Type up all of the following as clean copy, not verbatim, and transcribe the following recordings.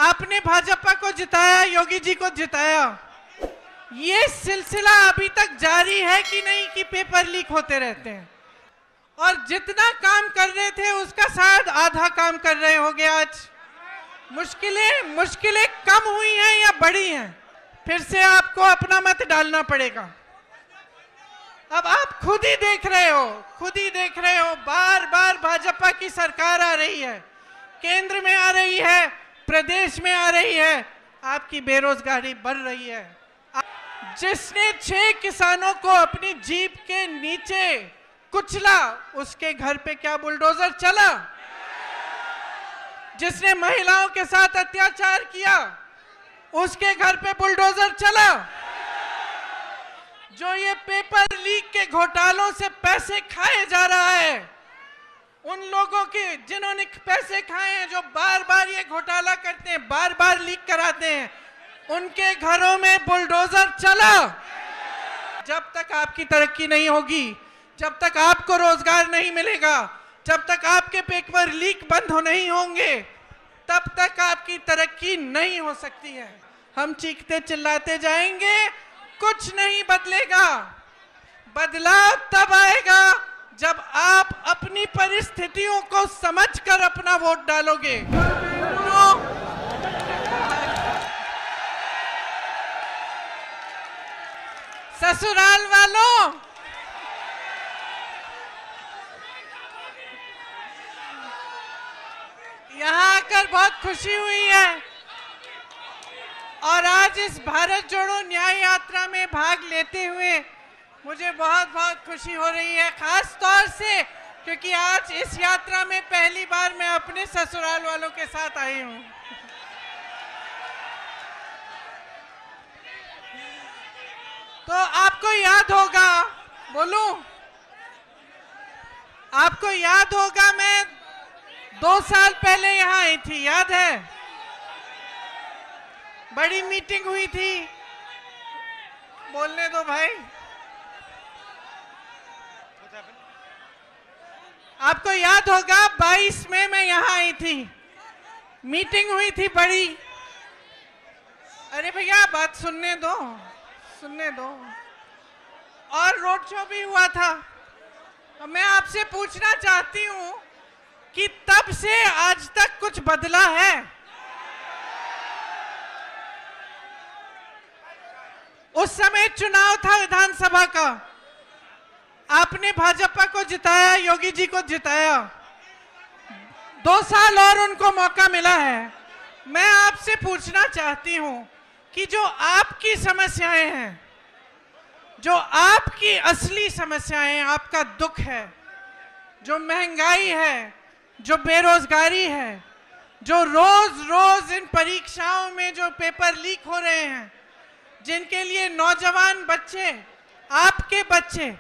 आपने भाजपा को जिताया, योगी जी को जिताया। ये सिलसिला अभी तक जारी है कि नहीं कि पेपर लीक होते रहते हैं? और जितना काम कर रहे थे उसका शायद आधा काम कर रहे होंगे आज। मुश्किलें कम हुई हैं या बढ़ी हैं? फिर से आपको अपना मत डालना पड़ेगा। अब आप खुद ही देख रहे हो, बार बार भाजपा की सरकार आ रही है, केंद्र में आ रही है, प्रदेश में आ रही है, आपकी बेरोजगारी बढ़ रही है। जिसने 6 किसानों को अपनी जीप के नीचे कुचला, उसके घर पे क्या बुलडोजर चला? जिसने महिलाओं के साथ अत्याचार किया, उसके घर पे बुलडोजर चला? जो ये पेपर लीक के घोटालों से पैसे खाए जा रहा है, उन लोगों के जिन्होंने पैसे खाए हैं, जो बार बार ये घोटाला करते हैं, बार बार लीक कराते हैं, उनके घरों में बुलडोजर चला। जब तक आपकी तरक्की नहीं होगी, जब तक आपको रोजगार नहीं मिलेगा, जब तक आपके पेपर लीक बंद नहीं होंगे, तब तक आपकी तरक्की नहीं हो सकती है। हम चीखते चिल्लाते जाएंगे, कुछ नहीं बदलेगा। बदलाव तब आएगा जब आप अपनी परिस्थितियों को समझकर अपना वोट डालोगे। ससुराल वालों, यहाँ आकर बहुत खुशी हुई है और आज इस भारत जोड़ो न्याय यात्रा में भाग लेते हुए मुझे बहुत बहुत खुशी हो रही है, खास तौर से क्योंकि आज इस यात्रा में पहली बार मैं अपने ससुराल वालों के साथ आई हूँ। तो आपको याद होगा, बोलूं, आपको याद होगा मैं 2 साल पहले यहाँ आई थी, याद है? बड़ी मीटिंग हुई थी, बोलने दो भाई। आपको याद होगा 22 में मैं यहाँ आई थी, मीटिंग हुई थी बड़ी। अरे भैया बात सुनने दो। और रोड शो भी हुआ था। तो मैं आपसे पूछना चाहती हूँ कि तब से आज तक कुछ बदला है? उस समय चुनाव था विधानसभा का, आपने भाजपा को जिताया, योगी जी को जिताया, 2 साल और उनको मौका मिला है। मैं आपसे पूछना चाहती हूं कि जो आपकी समस्याएं हैं, जो आपकी असली समस्याएं, आपका दुख है, जो महंगाई है, जो बेरोजगारी है, जो रोज रोज इन परीक्षाओं में जो पेपर लीक हो रहे हैं, जिनके लिए नौजवान बच्चे, आपके बच्चे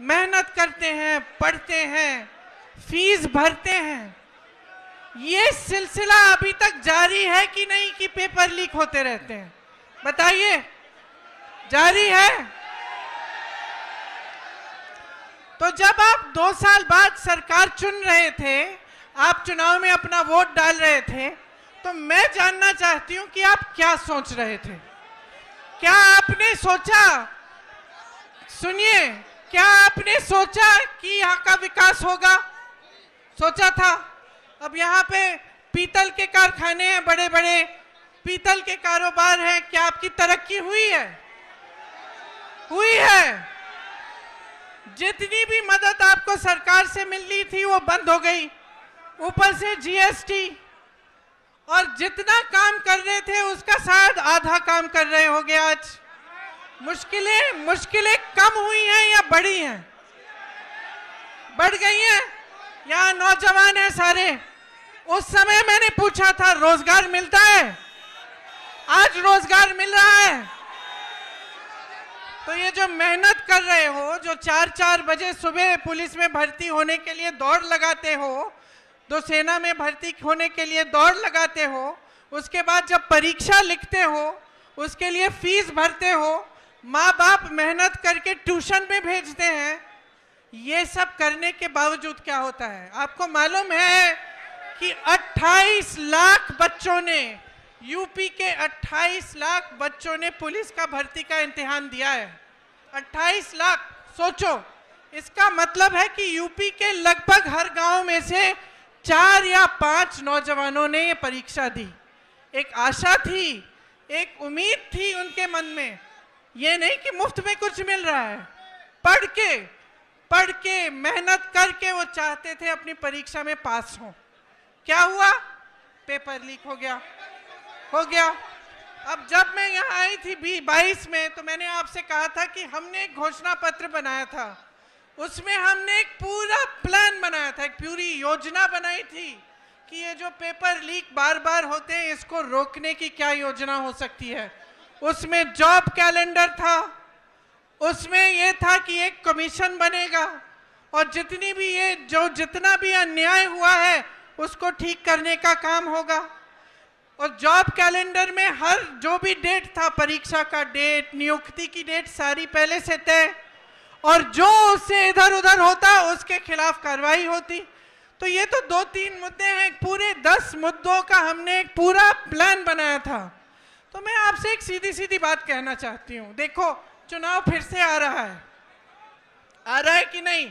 मेहनत करते हैं, पढ़ते हैं, फीस भरते हैं, ये सिलसिला अभी तक जारी है कि नहीं कि पेपर लीक होते रहते हैं? बताइए, जारी है? तो जब आप 2 साल बाद सरकार चुन रहे थे, आप चुनाव में अपना वोट डाल रहे थे, तो मैं जानना चाहती हूं कि आप क्या सोच रहे थे? क्या आपने सोचा, सुनिए, क्या आपने सोचा कि यहाँ का विकास होगा? सोचा था? अब यहाँ पे पीतल के कारखाने हैं, बड़े बड़े पीतल के कारोबार हैं, क्या आपकी तरक्की हुई है? हुई है। जितनी भी मदद आपको सरकार से मिलनी थी वो बंद हो गई, ऊपर से जीएसटी, और जितना काम कर रहे थे उसका शायद आधा काम कर रहे होंगे आज। मुश्किलें कम हुई हैं या बढ़ी हैं? बढ़ गई हैं। यहाँ नौजवान हैं सारे, उस समय मैंने पूछा था रोजगार मिलता है, आज रोजगार मिल रहा है। तो ये जो मेहनत कर रहे हो, जो 4-4 बजे सुबह पुलिस में भर्ती होने के लिए दौड़ लगाते हो, तो सेना में भर्ती होने के लिए दौड़ लगाते हो, उसके बाद जब परीक्षा लिखते हो, उसके लिए फीस भरते हो, माँ बाप मेहनत करके ट्यूशन में भेजते हैं, ये सब करने के बावजूद क्या होता है? आपको मालूम है कि 28 लाख बच्चों ने यूपी के 28 लाख बच्चों ने पुलिस का भर्ती का इम्तिहान दिया है। 28 लाख, सोचो। इसका मतलब है कि यूपी के लगभग हर गांव में से 4 या 5 नौजवानों ने ये परीक्षा दी। एक आशा थी, एक उम्मीद थी उनके मन में। ये नहीं कि मुफ्त में कुछ मिल रहा है। पढ़ के मेहनत करके वो चाहते थे अपनी परीक्षा में पास हो। क्या हुआ? पेपर लीक हो गया। अब जब मैं यहाँ आई थी 22 में, तो मैंने आपसे कहा था कि हमने एक घोषणा पत्र बनाया था। उसमें हमने एक पूरा प्लान बनाया था, एक पूरी योजना बनाई थी कि ये जो पेपर लीक बार बार होते हैं, इसको रोकने की क्या योजना हो सकती है। उसमें जॉब कैलेंडर था, उसमें यह था कि एक कमीशन बनेगा और जितना भी अन्याय हुआ है उसको ठीक करने का काम होगा। और जॉब कैलेंडर में हर जो भी डेट था, परीक्षा का डेट, नियुक्ति की डेट, सारी पहले से तय, और जो उससे इधर उधर होता उसके खिलाफ कार्रवाई होती। तो ये तो 2-3 मुद्दे हैं, पूरे 10 मुद्दों का हमने एक पूरा प्लान बनाया था। तो मैं आपसे एक सीधी सीधी बात कहना चाहती हूँ। देखो, चुनाव फिर से आ रहा है कि नहीं?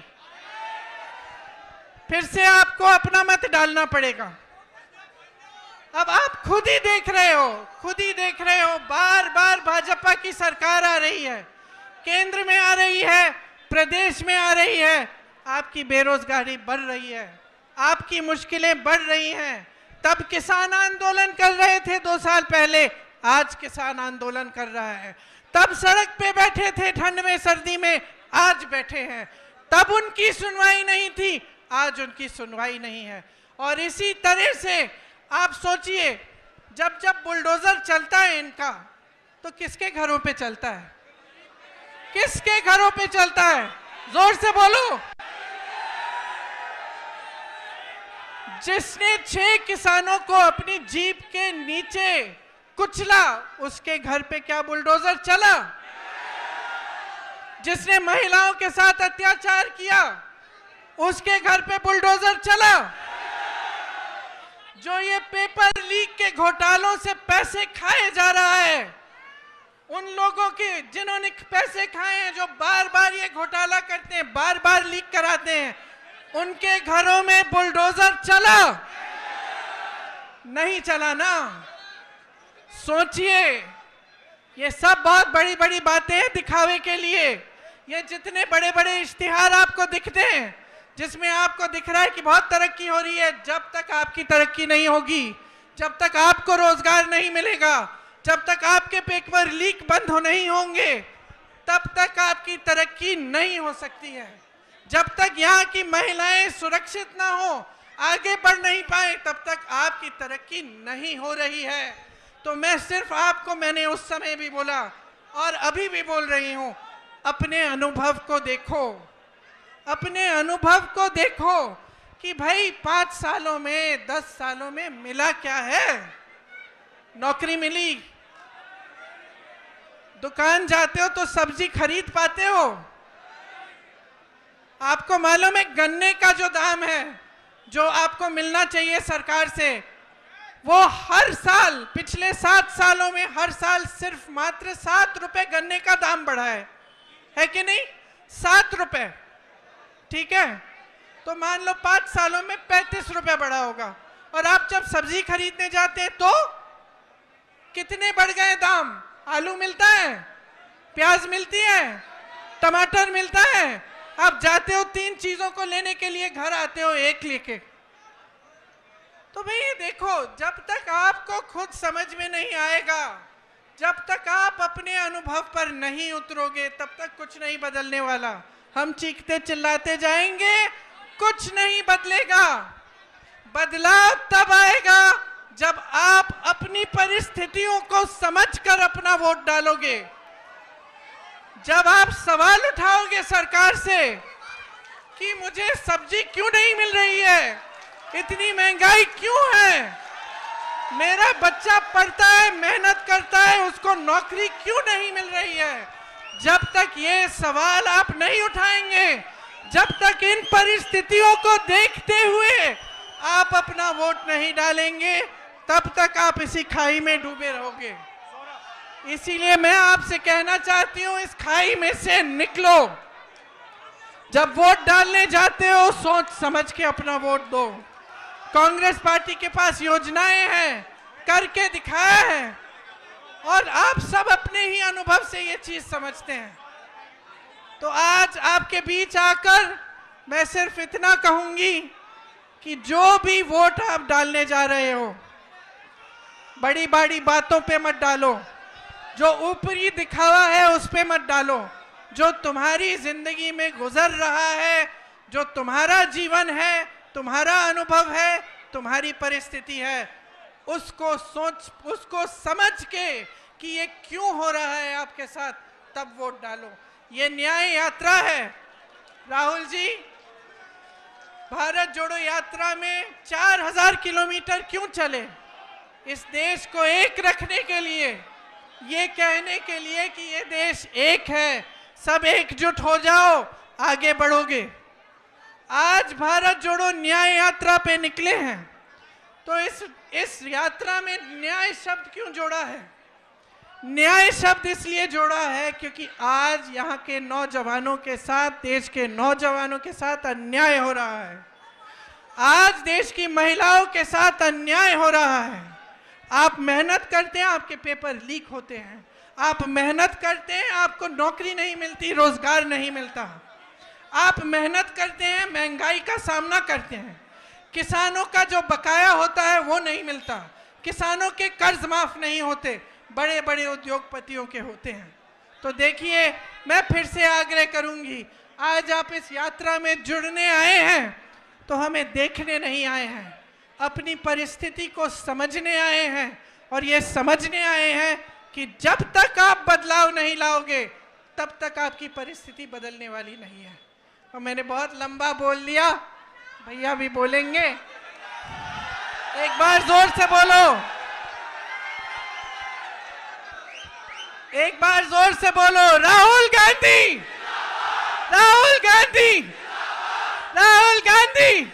फिर से आपको अपना मत डालना पड़ेगा। अब आप खुद ही देख रहे हो बार बार भाजपा की सरकार आ रही है, केंद्र में आ रही है, प्रदेश में आ रही है। आपकी बेरोजगारी बढ़ रही है, आपकी मुश्किलें बढ़ रही हैं। तब किसान आंदोलन कर रहे थे 2 साल पहले, आज किसान आंदोलन कर रहा है। तब सड़क पे बैठे थे ठंड में सर्दी में, आज बैठे हैं। तब उनकी सुनवाई नहीं थी, आज उनकी सुनवाई नहीं है। और इसी तरह से आप सोचिए, जब बुलडोजर चलता है इनका, तो किसके घरों पे चलता है? किसके घरों पे चलता है? जोर से बोलो। जिसने 6 किसानों को अपनी जीप के नीचे कुचला, उसके घर पे क्या बुलडोजर चला? जिसने महिलाओं के साथ अत्याचार किया, उसके घर पे बुलडोजर चला? जो ये पेपर लीक के घोटालों से पैसे खाए जा रहा है, उन लोगों के जिन्होंने पैसे खाए हैं, जो बार बार ये घोटाला करते हैं, बार बार लीक कराते हैं, उनके घरों में बुलडोजर चला? नहीं चला ना। सोचिए, ये सब बहुत बड़ी बड़ी बातें हैं दिखावे के लिए। ये जितने बड़े बड़े इश्तिहार आपको दिखते हैं, जिसमें आपको दिख रहा है कि बहुत तरक्की हो रही है, जब तक आपकी तरक्की नहीं होगी, जब तक आपको रोजगार नहीं मिलेगा, जब तक आपके पेपर लीक बंद नहीं होंगे, तब तक आपकी तरक्की नहीं हो सकती है। जब तक यहाँ की महिलाएं सुरक्षित ना हो, आगे बढ़ नहीं पाए, तब तक आपकी तरक्की नहीं हो रही है। तो मैं सिर्फ आपको, मैंने उस समय भी बोला और अभी भी बोल रही हूँ, अपने अनुभव को देखो, अपने अनुभव को देखो कि भाई 5 सालों में, 10 सालों में मिला क्या है? नौकरी मिली, दुकान जाते हो तो सब्जी खरीद पाते हो। आपको मालूम है गन्ने का जो दाम है, जो आपको मिलना चाहिए सरकार से, वो हर साल, पिछले 7 सालों में हर साल सिर्फ मात्र 7 रुपए गन्ने का दाम बढ़ा है कि नहीं? 7 रुपए, ठीक है? तो मान लो 5 सालों में 35 रुपए बढ़ा होगा। और आप जब सब्जी खरीदने जाते हैं तो कितने बढ़ गए दाम? आलू मिलता है, प्याज मिलती है, टमाटर मिलता है। आप जाते हो 3 चीजों को लेने के लिए, घर आते हो 1 लेके। तो भाई देखो, जब तक आपको खुद समझ में नहीं आएगा, जब तक आप अपने अनुभव पर नहीं उतरोगे, तब तक कुछ नहीं बदलने वाला। हम चीखते चिल्लाते जाएंगे, कुछ नहीं बदलेगा। बदलाव तब आएगा जब आप अपनी परिस्थितियों को समझकर अपना वोट डालोगे, जब आप सवाल उठाओगे सरकार से कि मुझे सब्जी क्यों नहीं मिल रही है, इतनी महंगाई क्यों है, मेरा बच्चा पढ़ता है, मेहनत करता है, उसको नौकरी क्यों नहीं मिल रही है। जब तक ये सवाल आप नहीं उठाएंगे, जब तक इन परिस्थितियों को देखते हुए आप अपना वोट नहीं डालेंगे, तब तक आप इसी खाई में डूबे रहोगे। इसीलिए मैं आपसे कहना चाहती हूं, इस खाई में से निकलो। जब वोट डालने जाते हो सोच समझ के अपना वोट दो। कांग्रेस पार्टी के पास योजनाएं हैं, करके दिखाया है, और आप सब अपने ही अनुभव से ये चीज समझते हैं। तो आज आपके बीच आकर मैं सिर्फ इतना कहूंगी कि जो भी वोट आप डालने जा रहे हो, बड़ी बड़ी बातों पे मत डालो, जो ऊपरी दिखावा है उस पे मत डालो। जो तुम्हारी जिंदगी में गुजर रहा है, जो तुम्हारा जीवन है, तुम्हारा अनुभव है, तुम्हारी परिस्थिति है, उसको समझ के कि ये क्यों हो रहा है आपके साथ, तब वोट डालो। ये न्याय यात्रा है। राहुल जी, भारत जोड़ो यात्रा में 4000 किलोमीटर क्यों चले? इस देश को एक रखने के लिए, ये कहने के लिए कि ये देश एक है, सब एकजुट हो जाओ, आगे बढ़ोगे। आज भारत जोड़ो न्याय यात्रा पे निकले हैं, तो इस यात्रा में न्याय शब्द क्यों जोड़ा है? न्याय शब्द इसलिए जोड़ा है क्योंकि आज यहाँ के नौजवानों के साथ, देश के नौजवानों के साथ अन्याय हो रहा है। आज देश की महिलाओं के साथ अन्याय हो रहा है। आप मेहनत करते हैं, आपके पेपर लीक होते हैं। आप मेहनत करते हैं, आपको नौकरी नहीं मिलती, रोजगार नहीं मिलता। आप मेहनत करते हैं, महंगाई का सामना करते हैं। किसानों का जो बकाया होता है वो नहीं मिलता, किसानों के कर्ज माफ नहीं होते, बड़े बड़े उद्योगपतियों के होते हैं। तो देखिए, मैं फिर से आग्रह करूंगी, आज आप इस यात्रा में जुड़ने आए हैं तो हमें देखने नहीं आए हैं, अपनी परिस्थिति को समझने आए हैं। और ये समझने आए हैं कि जब तक आप बदलाव नहीं लाओगे तब तक आपकी परिस्थिति बदलने वाली नहीं है। और मैंने बहुत लंबा बोल लिया, भैया भी बोलेंगे, एक बार जोर से बोलो, एक बार जोर से बोलो, राहुल गांधी, राहुल गांधी, राहुल गांधी।